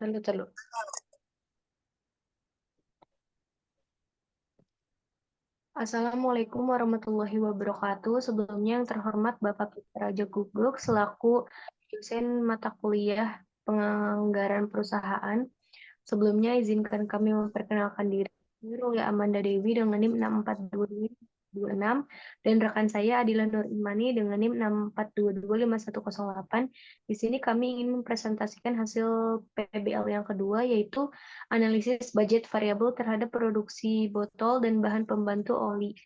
Lalu. Assalamualaikum warahmatullahi wabarakatuh. Sebelumnya yang terhormat Bapak Peter Raja Guguk selaku dosen mata kuliah penganggaran perusahaan. Sebelumnya izinkan kami memperkenalkan diri. Rulia Amanda Dewi dengan NIM 64226 dan rekan saya Adila Nur Imani dengan NIM 642251108. Di sini kami ingin mempresentasikan hasil PBL yang kedua, yaitu analisis budget variabel terhadap produksi botol dan bahan pembantu oli.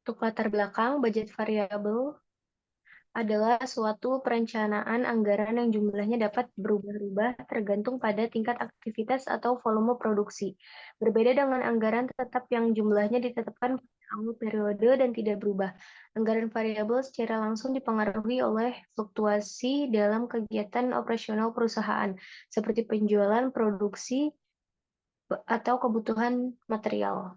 Untuk latar belakang, budget variabel adalah suatu perencanaan anggaran yang jumlahnya dapat berubah-ubah tergantung pada tingkat aktivitas atau volume produksi. Berbeda dengan anggaran tetap yang jumlahnya ditetapkan pada awal periode dan tidak berubah. Anggaran variabel secara langsung dipengaruhi oleh fluktuasi dalam kegiatan operasional perusahaan, seperti penjualan, produksi, atau kebutuhan material.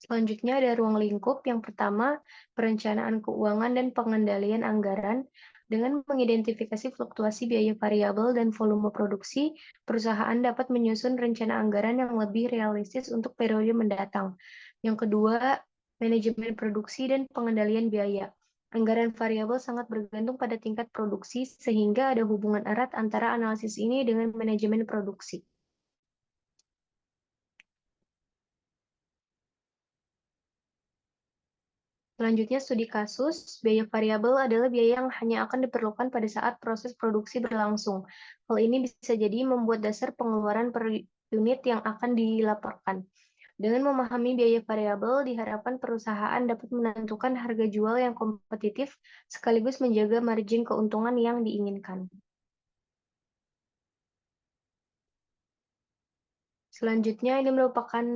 Selanjutnya ada ruang lingkup. Yang pertama, perencanaan keuangan dan pengendalian anggaran. Dengan mengidentifikasi fluktuasi biaya variabel dan volume produksi, perusahaan dapat menyusun rencana anggaran yang lebih realistis untuk periode mendatang. Yang kedua, manajemen produksi dan pengendalian biaya. Anggaran variabel sangat bergantung pada tingkat produksi, sehingga ada hubungan erat antara analisis ini dengan manajemen produksi. Selanjutnya, studi kasus. Biaya variabel adalah biaya yang hanya akan diperlukan pada saat proses produksi berlangsung. Hal ini bisa jadi membuat dasar pengeluaran per unit yang akan dilaporkan. Dengan memahami biaya variabel, diharapkan perusahaan dapat menentukan harga jual yang kompetitif sekaligus menjaga margin keuntungan yang diinginkan. Selanjutnya, ini merupakan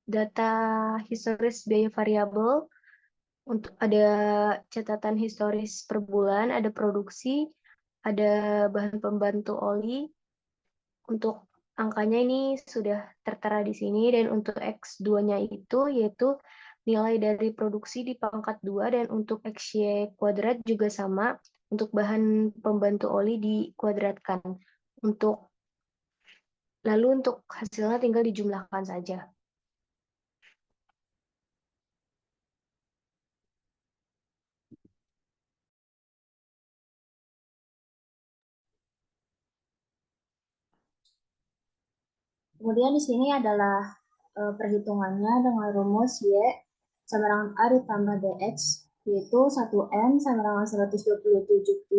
data historis biaya variabel. Untuk ada catatan historis per bulan, ada produksi, ada bahan pembantu oli. Untuk angkanya ini sudah tertera di sini, dan untuk X2-nya itu yaitu nilai dari produksi di pangkat 2, dan untuk XY kuadrat juga sama, untuk bahan pembantu oli dikuadratkan. Lalu untuk hasilnya tinggal dijumlahkan saja. Kemudian di sini adalah perhitungannya dengan rumus Y sama dengan A ditambah DX, yaitu 1M sama dengan 127.530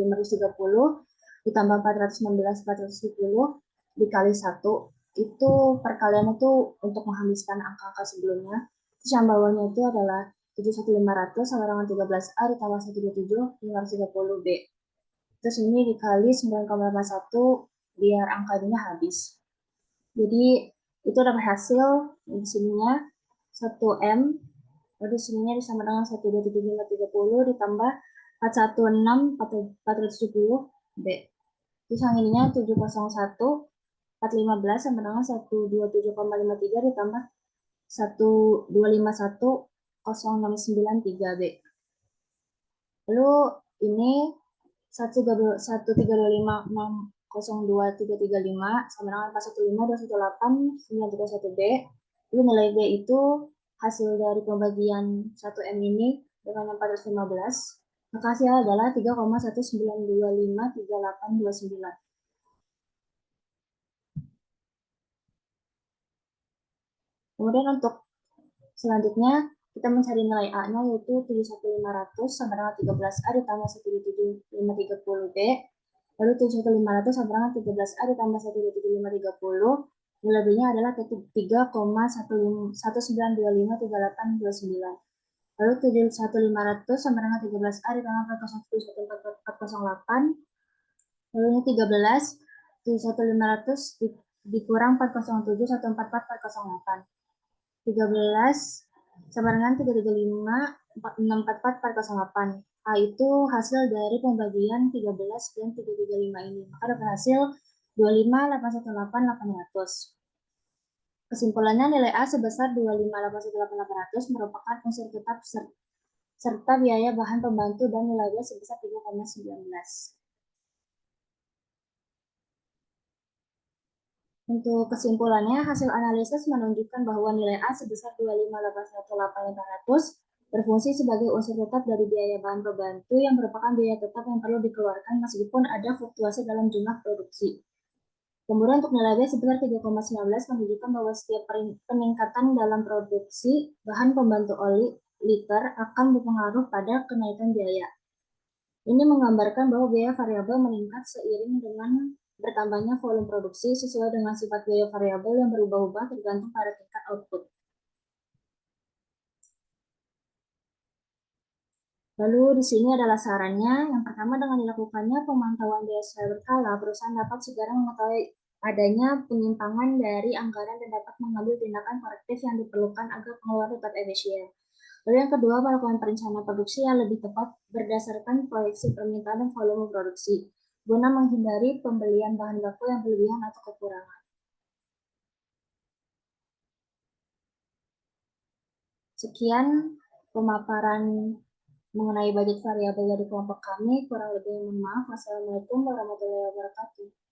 ditambah 416.470 dikali 1. Itu perkalian itu untuk menghabiskan angka-angka sebelumnya. Terus yang bawahnya itu adalah 7.500 sama dengan 13A ditambah 127.530B. Terus ini dikali 9,81 biar angka ini habis. Jadi itu dapat hasil di sininya 1M, lalu sininya disama dengan 127.530 ditambah 416.470B. Terus yang ininya 701.415 sama dengan 127,53 ditambah 1251069.3B. Lalu ini 1325602.335 sama dengan 415.218.931B. Lalu nilai B itu hasil dari pembagian 1M ini dengan 415. Maka hasilnya adalah 3,1925389. Kemudian untuk selanjutnya kita mencari nilai A-nya yaitu 7.500 sama dengan 13A ditambah 1.530B. Lalu 7.500 sama dengan 13A ditambah 1.530. Nilai B-nya adalah 3,1925389. Lalu 7.500 sama dengan 13A ditambah 4011408. Lalu ini 13. 7.500 dikurang 407144408. 13 sama dengan 335 644 408. A itu hasil dari pembagian 13 dan 335 ini. Maka dapat hasil 25.818.800. Kesimpulannya nilai A sebesar 25.818.800 merupakan unsur tetap serta biaya bahan pembantu dan nilai B sebesar 3,19. Untuk kesimpulannya, hasil analisis menunjukkan bahwa nilai A sebesar 25.818.800 berfungsi sebagai unsur tetap dari biaya bahan pembantu yang merupakan biaya tetap yang perlu dikeluarkan meskipun ada fluktuasi dalam jumlah produksi. Kemudian untuk nilai B sebesar 3,19 menunjukkan bahwa setiap peningkatan dalam produksi bahan pembantu oli liter akan berpengaruh pada kenaikan biaya. Ini menggambarkan bahwa biaya variabel meningkat seiring dengan bertambahnya volume produksi sesuai dengan sifat biaya variabel yang berubah-ubah tergantung pada tingkat output. Lalu di sini adalah sarannya. Yang pertama, dengan dilakukannya pemantauan biaya secara berkala, perusahaan dapat segera mengetahui adanya penyimpangan dari anggaran dan dapat mengambil tindakan korektif yang diperlukan agar pengeluaran tetap efisien. Lalu yang kedua, melakukan perencanaan produksi yang lebih tepat berdasarkan proyeksi permintaan dan volume produksi, guna menghindari pembelian bahan baku yang berlebihan atau kekurangan. Sekian pemaparan mengenai budget variabel dari kelompok kami. Kurang lebih mohon maaf. Wassalamualaikum warahmatullahi wabarakatuh.